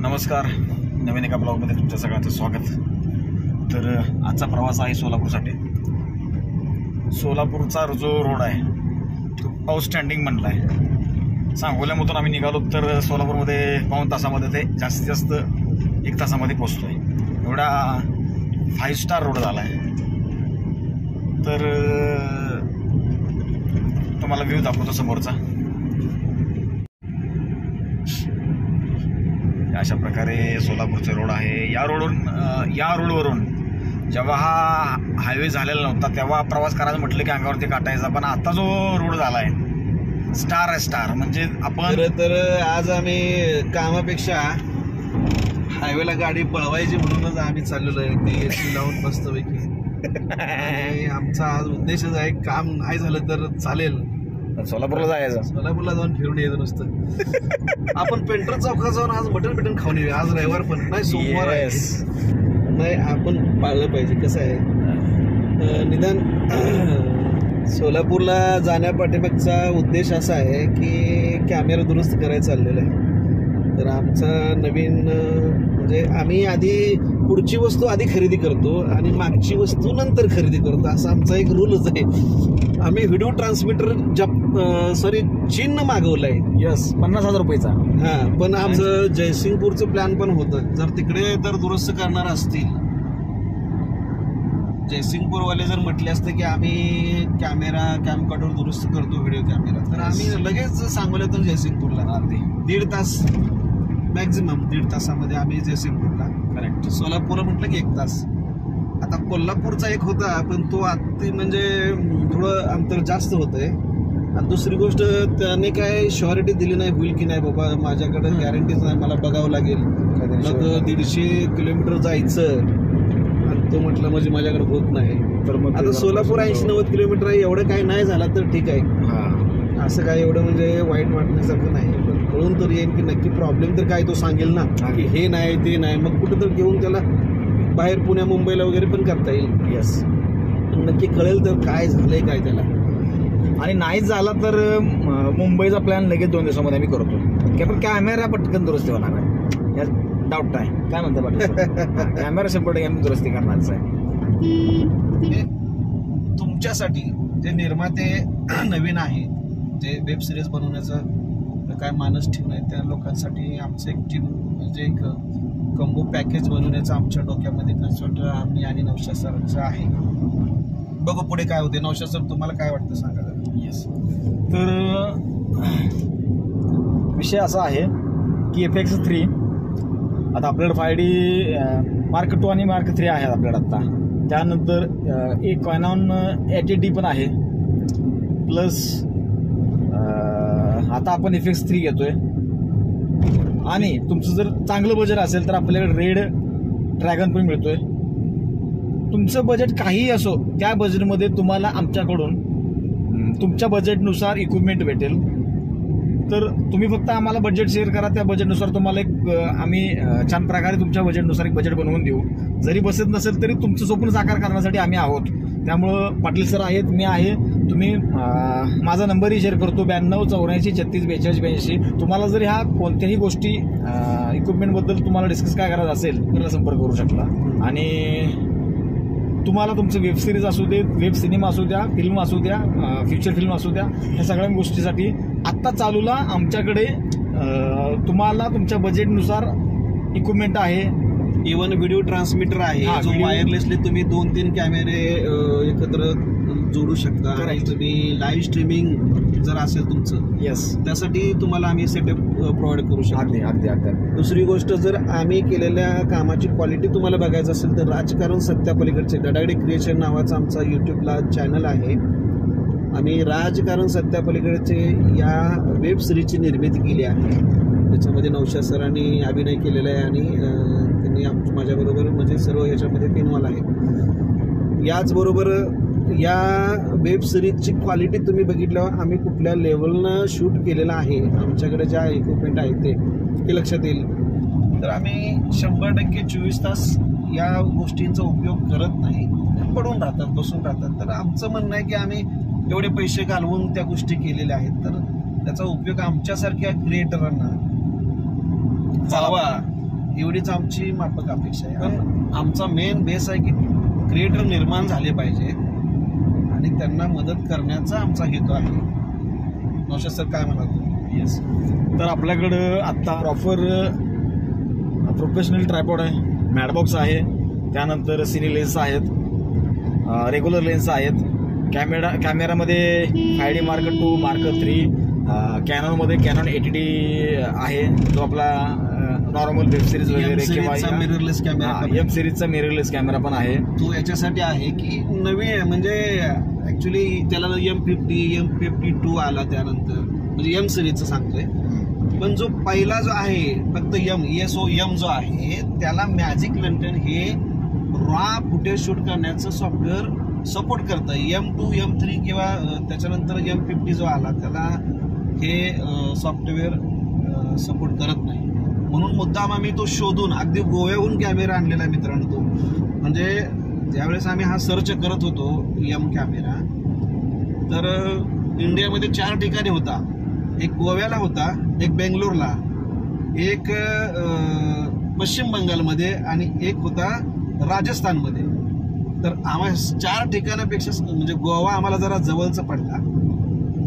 नमस्कार, नवीन एका ब्लॉगमध्ये तुमच्या सगळ्यांचं स्वागत। तर आजचा प्रवास आहे सोलापूरसाठी। सोलापूरचा जो रोड आहे तो आउटस्टँडिंग म्हणला आहे। सांगोल्यामधून आम्ही निघालो तर सोलापूरमध्ये पाऊण तासामध्ये ते जास्तीत जास्त 1 तासामध्ये पोहोचतोय। एवढा 5 स्टार रोड झाला आहे। तर तुम्हाला व्ह्यू दाखवतो समोरचा। अशा प्रकारे सोलापूरचे रोड आहे। या रोडवरून जेव्हा हा हायवे झालेला नव्हता तेव्हा प्रवास करायचं म्हटलं की अंगावरती काटायचा, पण आता जो रोड झाला आहे स्टार आहे। स्टार म्हणजे आपण तर आज आम्ही कामापेक्षा हायवेला गाडी पळवायची म्हणूनच आम्ही चाललेलो आहे एसी लावून मस्तपैकी। आमचा आज उद्देशच आहे, काम नाही झालं तर चालेल सोलापूरला जायचं, सोलापूरला जाऊन फिरून यायचं नुसतं। आपण पेंटर चौकात जाऊन आज मटण खाऊन येऊया। आज रविवार पण नाही, सोमवार नाही, आपण पाळलं पाहिजे। कसं आहे, निदान सोलापूरला जाण्यापाठीमागचा उद्देश असा आहे की कॅमेरा दुरुस्त करायला चाललेला आहे। तर आमचा नवीन म्हणजे आम्ही आधी पुढची वस्तू आधी खरेदी करतो आणि मागची वस्तू नंतर खरेदी करतो, असा आमचा एक रूलच आहे। आम्ही व्हिडिओ ट्रान्समीटर चीन मागवलाय। यस, 50,000 रुपयाचा। हा, पण आमचं जयसिंगपूरचं प्लॅन पण होतं। जर तिकडे तर दुरुस्त करणार असतील, जयसिंगपूरवाले जर म्हटले असते की आम्ही कॅमकॉर्डर दुरुस्त करतो व्हिडिओ कॅमेरा, तर आम्ही लगेच सांगोल्यातून जयसिंगपूरला 1.5 तास मॅक्झिमम 1.5 तासामध्ये आम्ही जयसिंगपूरला। करेक्ट। सोलापूर म्हटलं की 1 तास। आता कोल्हापूरचा एक होता, पण तो अति म्हणजे थोडं अंतर जास्त होतंय। आणि दुसरी गोष्ट, त्याने काय श्युरिटी दिली नाही, होईल की नाही बाबा, माझ्याकडे गॅरंटीच नाही, मला बघावं लागेल। मग 150 किलोमीटर जायचं आणि तो म्हटलं म्हणजे माझ्याकडे होत नाही। तर मग आता सोलापूर 80-90 किलोमीटर आहे, एवढं काही नाही झालं तर ठीक आहे, असं काय एवढं म्हणजे वाईट वाटण्यासारखं नाही। पण कळून तर येईल की नक्की प्रॉब्लेम तर काय तो सांगेल ना, की हे नाही ते नाही, मग कुठं तर घेऊन त्याला बाहेर पुण्या मुंबईला वगैरे पण करता येईल। यस, नक्की कळेल तर काय झालंय काय त्याला। आणि नाही झाला तर मुंबईचा प्लॅन लगेच 2 दिवसामध्ये आम्ही करतो, की पण कॅमेरा पटकन दुरुस्ती होणार आहे, यात डाऊट आहे। काय म्हणता पाटील? कॅमेरा 100% आम्ही दुरुस्ती करणारच आहे। तुमच्यासाठी जे निर्माते नवीन आहे, जे वेब सिरीज बनवण्याचं काय मानस ठेवून आहे, त्या लोकांसाठी आमचं एक टीम म्हणजे एक कंबो पॅकेज बनवण्याचं आमच्या डोक्यामध्ये कन्सेप्ट आम्ही आणि नौशाद सरांचं आहे। बघू पुढे काय होते। नौशाद सर, तुम्हाला काय वाटतं सांगा? येस, तर विषय असा आहे की FX3 आता आपल्याकडे 5D Mark 2 आणि Mark 3 आहे आपल्याकडे आता। त्यानंतर एक कॅनॉन 80D पण आहे, प्लस आता आपण FX3 घेतोय। आणि तुमचं जर चांगलं बजेट असेल तर आपल्याकडे रेड ड्रॅगन पण मिळतोय। तुमचं बजेट काहीही असो, त्या बजेटमध्ये तुम्हाला आमच्याकडून तुमच्या बजेटनुसार इक्विपमेंट भेटेल। तर तुम्ही फक्त आम्हाला बजेट शेअर करा, त्या बजेटनुसार तुम्हाला एक आम्ही छान प्रकारे तुमच्या बजेटनुसार एक बजेट बनवून देऊ। जरी बसत नसेल तरी तुमचं स्वप्न साकार करण्यासाठी आम्ही आहोत। त्यामुळं पाटील सर आहेत, मी आहे, तुम्ही माझा नंबरही शेअर करतो 9284364282. तुम्हाला जर ह्या कोणत्याही गोष्टी इक्विपमेंटबद्दल तुम्हाला डिस्कस काय करायचं असेल तर संपर्क करू शकता। आणि तुम्हाला तुमचं वेब सिरीज असू दे, वेब सिनेमा असू द्या, फिल्म असू द्या, फ्युचर फिल्म असू द्या, ह्या सगळ्या गोष्टीसाठी आत्ता चालूला आमच्याकडे तुम्हाला तुमच्या बजेटनुसार इक्विपमेंट आहे। इव्हन व्हिडिओ ट्रान्समीटर आहे, जो वायरलेसली तुम्ही 2-3 कॅमेरे एकत्र जोडू शकता। आणि तुम्ही लाईव्ह स्ट्रीमिंग जर असेल तुमचं, येस, त्यासाठी तुम्हाला आम्ही सेटअप प्रोव्हाइड करू शकतो। अगदी। दुसरी गोष्ट, जर आम्ही केलेल्या कामाची क्वालिटी तुम्हाला बघायचं असेल तर राजकारण सत्यापलीकडचे धडाडे क्रिएशन नावाचा आमचा यूट्यूबला चॅनल आहे। आम्ही राजकारण सत्यापलीकडचे या वेब सिरीजची निर्मिती केली आहे। त्याच्यामध्ये नौशाद सरांनी अभिनय केलेला आहे आणि त्यांनी माझ्याबरोबर म्हणजे सर्व ह्याच्यामध्ये इन्व्हॉल्व आहे। याचबरोबर या वेब सिरीजची क्वालिटी तुम्ही बघितल्यावर आम्ही कुठल्या लेवलनं शूट केलेलं आहे, आमच्याकडे ज्या इक्विपमेंट आहेत ते लक्षात येईल। तर आम्ही 100% 24 तास या गोष्टींचा उपयोग करत नाही, पडून राहतात, बसून राहतात। तर आमचं म्हणणं आहे की आम्ही एवढे पैसे घालवून त्या गोष्टी केलेल्या आहेत, तर त्याचा उपयोग आमच्यासारख्या क्रिएटरांना व्हावा एवढीच आमची माफक अपेक्षा आहे. पण आमचा मेन बेस आहे की क्रिएटर निर्माण झाले पाहिजे आणि त्यांना मदत करण्याचा आमचा हेतू आहे. नौशाद सर काय म्हणाल? येस, तर आपल्याकडं आत्ता प्रॉपर प्रोफेशनल ट्रायपॉड आहे, मॅटबॉक्स आहे, त्यानंतर सिनी लेन्स आहेत, रेग्युलर लेन्स आहेत, कॅमेरामध्ये 5D Mark II, Mark III, कॅनॉनमध्ये कॅनॉन 80D आहे, जो आपला नॉर्मल वेब सिरीज वगैरे किंवा मिररलेस कॅमेरा, एम सिरीजचा मिररलेस कॅमेरा पण आहे. तो याच्यासाठी आहे की नवीन म्हणजे ऍक्च्युली त्याला M50, M52 आला त्यानंतर, म्हणजे एम सिरीजचं सांगतोय. पण जो पहिला जो आहे फक्त ESO-M जो आहे त्याला मॅजिक लंडन हे रॉ फुटेज शूट करण्याचं सॉफ्टवेअर सपोर्ट करतं. M2, M3 किंवा त्याच्यानंतर M50 जो आला त्याला हे सॉफ्टवेअर सपोर्ट करत नाही. म्हणून मुद्दाम आम्ही तो शोधून अगदी गोव्याहून कॅमेरा आणलेला आहे मित्रांनो. तो म्हणजे ज्यावेळेस आम्ही हा सर्च करत होतो M कॅमेरा, तर इंडियामध्ये 4 ठिकाणी होता. एक गोव्याला होता, एक बेंगलोरला, एक पश्चिम बंगालमध्ये आणि एक होता राजस्थानमध्ये. तर आम्हाला 4 ठिकाणापेक्षा म्हणजे गोवा आम्हाला जरा जवळचा पडला,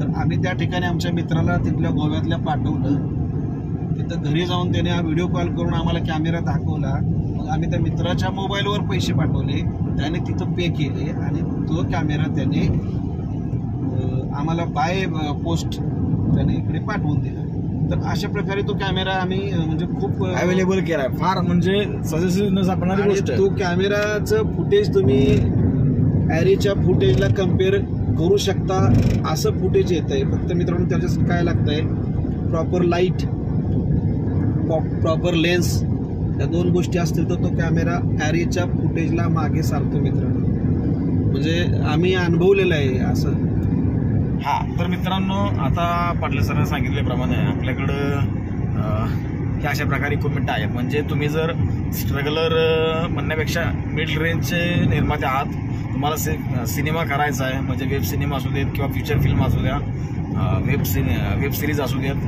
तर आम्ही त्या ठिकाणी आमच्या मित्राला तिथल्या गोव्यातल्या पाठवलं. तिथं घरी जाऊन त्याने हा व्हिडिओ कॉल करून आम्हाला कॅमेरा दाखवला. मग आम्ही त्या मित्राच्या मोबाईलवर पैसे पाठवले, त्याने तिथं पे केले आणि तो कॅमेरा त्याने आम्हाला बाय पोस्ट त्याने इकडे पाठवून दिला. तर अशा प्रकारे तो कॅमेरा आम्ही म्हणजे खूप अवेलेबल केलाय, फार म्हणजे सजेशन सापडणारी गोष्ट. तो कॅमेराचं फुटेज तुम्ही ॲरेच्या फुटेजला कम्पेअर करू शकता असं फुटेज येत आहे. फक्त मित्रांनो त्याच्यासाठी काय लागतंय, प्रॉपर लाईट, प्रॉपर लेन्स, या 2 गोष्टी असतील तर तो कॅमेरा ॲरेच्या फुटेजला मागे सारतो मित्रांनो. म्हणजे आम्ही अनुभवलेलं आहे असं. हा, तर मित्रांनो आता पाटील सरांनी सांगितल्याप्रमाणे आपल्याकडं हे अशा प्रकारे इक्विपमेंट आहेत. म्हणजे तुम्ही जर स्ट्रगलर म्हणण्यापेक्षा मिड रेंजचे निर्माते आहात, तुम्हाला सिनेमा करायचा आहे, म्हणजे वेब सिनेमा असू देत किंवा फीचर फिल्म असू द्या, वेब सिरीज असू देत,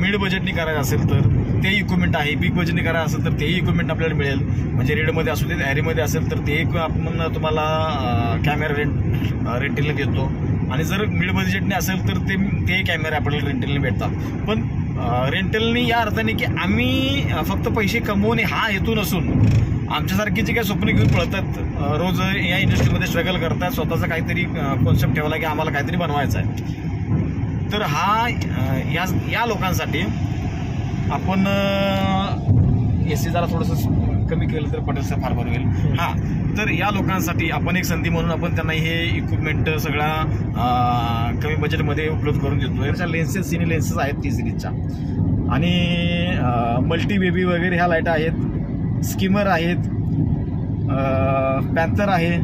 मिड बजेटनी करायचं असेल तर ते इक्विपमेंट आहे. बिग बजेटनी करायचं असेल तर तेही इक्विपमेंट आपल्याला मिळेल. म्हणजे रेडमध्ये असू देत, ॲरेमध्ये असेल तर ते आपण तुम्हाला कॅमेरा रेंटलने देतो. आणि जर मिड बजेटने असेल तर ते कॅमेरे आपल्याला रेंटलने भेटतात. पण रेंटलनी या अर्थाने की आम्ही फक्त पैसे कमवणे हा हेतू नसून आमच्यासारखी जे काही स्वप्न घेऊन पळतात, रोज या इंडस्ट्रीमध्ये स्ट्रगल करतात, स्वतःचा काहीतरी कॉन्सेप्ट ठेवला की आम्हाला काहीतरी बनवायचं आहे, तर या लोकांसाठी आपण AC जरा थोडंसं कमी केलं तर पटेल फार बरं होईल. हा, तर या लोकांसाठी आपण एक संधी म्हणून आपण त्यांना हे इक्विपमेंट सगळा कमी बजेटमध्ये उपलब्ध करून देतो. याच्या लेन्सेस, सिनी लेन्सेस आहेत 30 सिरीजच्या, आणि मल्टी बेबी वगैरे ह्या लाईट आहेत, स्किमर आहेत, पॅन्थर आहे,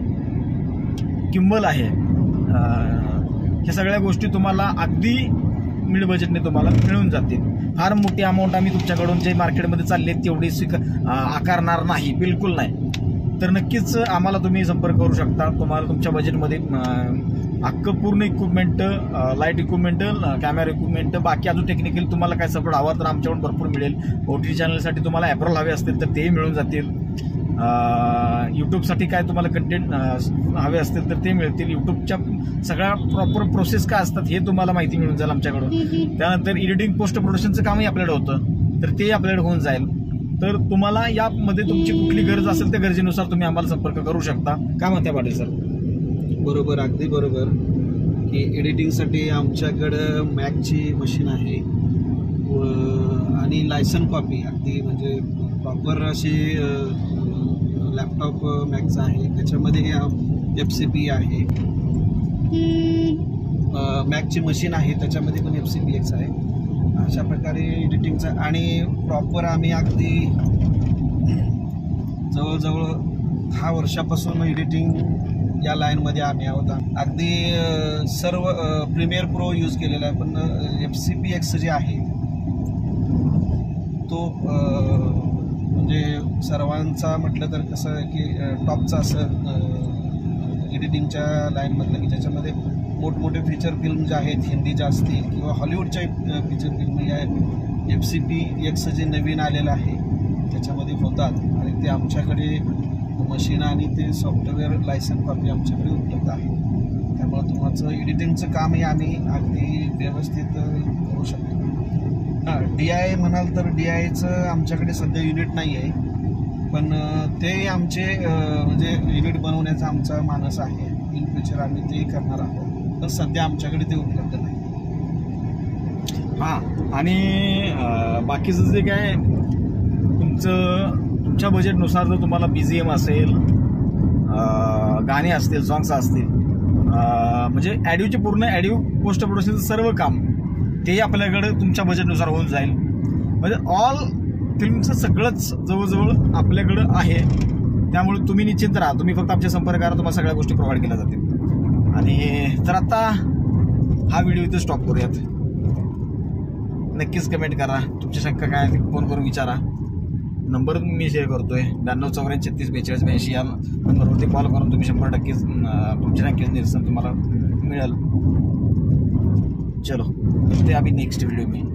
किंबल आहे. ह्या सगळ्या गोष्टी तुम्हाला अगदी मिड बजेटने तुम्हाला मिळून जातील. फार मोठी अमाऊंट आम्ही तुमच्याकडून जे मार्केटमध्ये चालली आहेत तेवढी आकारणार नाही, बिलकुल नाही. तर नक्कीच आम्हाला तुम्ही संपर्क करू शकता. तुम्हाला तुमच्या बजेटमध्ये अख्खं पूर्ण equipment, light equipment, camera equipment, बाकी अजून टेक्निकल तुम्हाला काय सपोर्ट हवा तर आमच्याकडून भरपूर मिळेल. OTT चॅनलसाठी तुम्हाला ॲप्रॉल हवे असतील तर तेही मिळून जातील. यूट्यूबसाठी काय तुम्हाला कंटेंट हवे असतील तर ते मिळतील. यूट्यूबच्या सगळ्या प्रॉपर प्रोसेस काय असतात हे तुम्हाला माहिती मिळून जाईल आमच्याकडून. त्यानंतर एडिटिंग, पोस्ट प्रोडक्शनचं कामही आपल्याकडे होतं, तर ते आपल्याकडे होऊन जाईल. तर तुम्हाला यामध्ये तुमची कुठली गरज असेल त्या गरजेनुसार तुम्ही आम्हाला संपर्क करू शकता. काय म्हणताय पाटील सर? बरोबर, अगदी बरोबर. की एडिटिंगसाठी आमच्याकडं मॅकची मशीन आहे आणि लायसन कॉपी अगदी म्हणजे प्रॉपर अशी लॅपटॉप मॅकचा आहे. त्याच्यामध्ये FCP आहे, मॅकची मशीन आहे, त्याच्यामध्ये पण FCPX आहे. अशा प्रकारे एडिटिंगचा आणि प्रॉपर आम्ही अगदी जवळजवळ 10 वर्षापासून एडिटिंग या लाईनमध्ये आम्ही आहोत. अगदी सर्व प्रीमियर प्रो यूज केलेला आहे, पण FCPX जे आहे तो म्हणजे सर्वांचा म्हटलं तर कसं आहे की टॉपचा असं एडिटिंगच्या लाईनमधलं की ज्याच्यामध्ये मोठमोठे फीचर फिल्म ज्या आहेत हिंदीच्या असतील किंवा हॉलिवूडच्या फीचर फिल्म या FCPX जे नवीन आलेलं आहे त्याच्यामध्ये होतात आणि ते आमच्याकडे मशीन आणि ते सॉफ्टवेअर लायसन कॉपी आमच्याकडे उपलब्ध आहे. त्यामुळे तुमचं एडिटिंगचं कामही आम्ही अगदी व्यवस्थित करू शकतो. DI म्हणाल तर DIचं आमच्याकडे सध्या युनिट नाही आहे, पण ते आमचे म्हणजे युनिट बनवण्याचा आमचा मानस आहे. इन फ्युचर आम्ही ते करणार आहोत, तर सध्या आमच्याकडे ते उपलब्ध नाही. हां, आणि बाकीचं जे काय तुमच्या बजेटनुसार जर तुम्हाला BGM असेल, गाणे असतील, सॉंग्स असतील, म्हणजे ॲडिओचे पूर्ण ॲडिओ पोस्ट प्रोडक्शनचं सर्व काम तेही आपल्याकडे तुमच्या बजेटनुसार होऊन जाईल. म्हणजे ऑल फिल्मचं सगळंच जवळजवळ आपल्याकडं आहे. त्यामुळे तुम्ही निश्चिंत राहा, तुम्ही फक्त आमच्या संपर्क करा, तुम्हाला सगळ्या गोष्टी प्रोव्हाइड केल्या जातील. आणि तर आता हा व्हिडिओ इथे स्टॉप करूयात. नक्कीच कमेंट करा, तुमची शंका काय ते फोन करून विचारा. नंबर मी शेअर करतोय 9294364282 या नंबरवरती कॉल करून तुम्ही 100% तुमचे नक्कीच निरसन तुम्हाला मिळेल. चलो, मिलते हैं अभी नेक्स्ट वीडियो में.